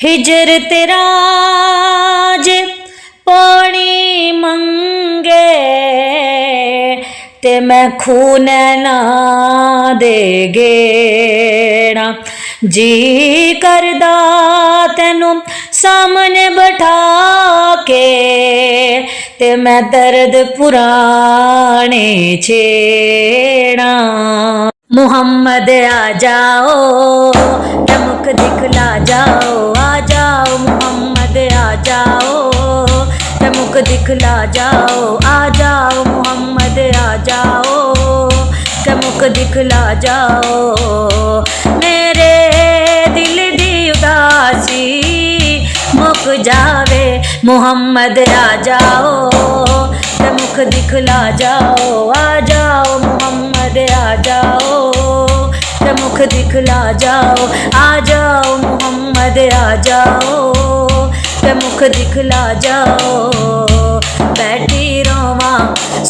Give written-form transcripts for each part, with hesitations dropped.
हिजर तेरा जे पानी मंगे ते मैं खून ना दे गेना। जी करदा तेनू सामने बैठा के ते मैं दर्द पुराने छेड़ा। मुहम्मद आ जाओ क्या मुख दिखला जाओ, आ जाओ मुहम्मद आ जाओ क्या मुख दिखला जाओ, आ जाओ मुहम्मद आ जाओ क्या मुख दिखला जाओ। मेरे दिल दी उदासी मुक जावे, मुहम्मद आ जाओ क्या मुख दिखला जाओ, आ जाओ मुहम्मद आ जाओ क्या मुख दिखला जाओ, आ जाओ मुहम्मद आ जाओ क्या मुख दिखला जाओ। बैठी रोवा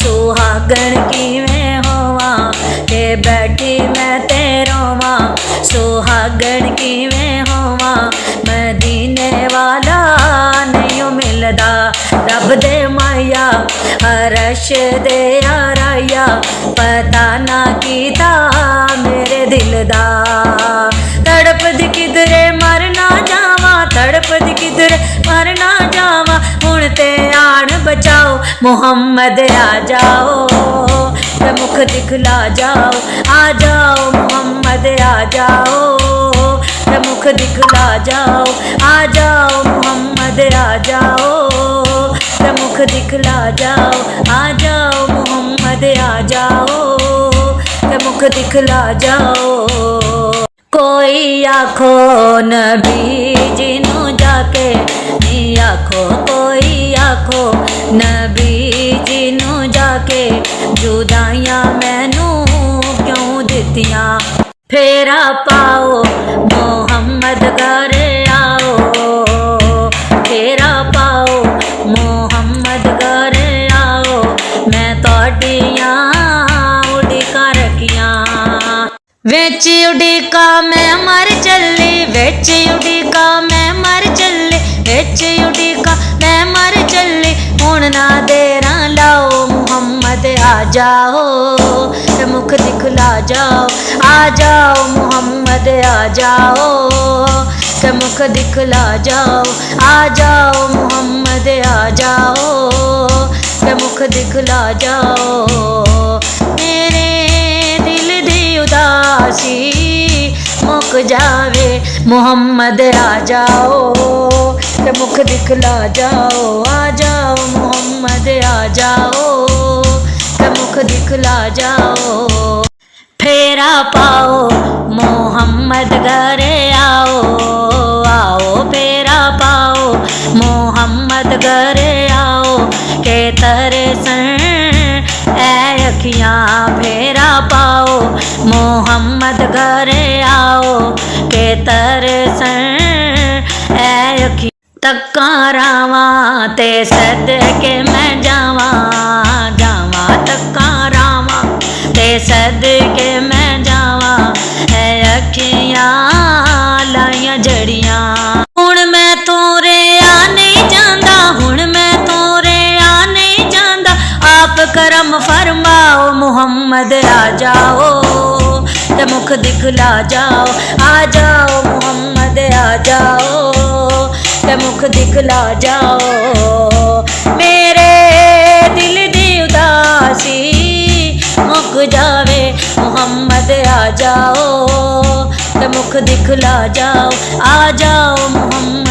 सुहागण किवें होवा, के बैठी मैं ते रोवा सुहागण किवें होवा। मदीने वाला नहीं मिलदा रब दे माया, अरश दे आराया पता ना कीता मेरे दिल दा। तड़प दी किधरे मर ना जावा, तड़प दी किधरे मर ना जावा, हुण ते आन बचाओ मुहम्मद आ जाओ ते मुख दिखला जाओ, आ जाओ मुहम्मद आ जाओ ते मुख दिखला जाओ, आ जाओ मुहम्मद आ जाओ ते मुख दिखला जाओ, आ जाओ मुहम्मद आ जाओ ते मुख दिखला जाओ। कोई आखो नबी जिनू जाके नी आखो, कोई आखो नबी जिनू जाके जुदाइयां मैनू क्यों दित्तियां। फेरा पाओ मोहम्मद घर आओ, फेरा पाओ मोहम्मद घर आओ, मैं तोड़ियां उड़िका रखियां। विच उड़िका मैं मर चली, विच उड़िका मैं मर चली, विच उड़िका मैं मर चली, हुण ना देरा लाओ मुहम्मद आ जाओ ते मुख दिखला जाओ, आ जाओ मुहम्मद आ जाओ ते मुख दिखला जाओ, आ जाओ मुहम्मद आ जाओ ते मुख दिखला जाओ। मेरे दिल दी उदासी मुक जावे, मुहम्मद आ जाओ ते मुख दिखला जाओ, आ जाओ मुहम्मद आ जाओ ते मुख दिखला जाओ। फेरा पाओ मोहम्मद घर आओ, आओ फेरा पाओ मोहम्मद घर आओ, के तरे सन ऐ अखियां। फेरा पाओ मोहम्मद घर आओ, के तरे सन ऐ अखियां। तक्का रावा ते सदके मैं जावा, जावा तक्का रावा ते सदके मैं जावा, है अखियां लाइयां जड़ियां। हुण मैं तोरे आ नहीं जांदा, हुण मैं तोरे आ नहीं जांदा, आप करम फरमाओ मुहम्मद आ जाओ ते मुख दिखला जाओ, आ जाओ मुहम्मद आ जाओ ते मुख दिखला जाओ। मेरे दिल दी उदासी मुक जावे, मुहम्मद आ जाओ ते मुख दिखला जाओ, आ जाओ मुहम्मद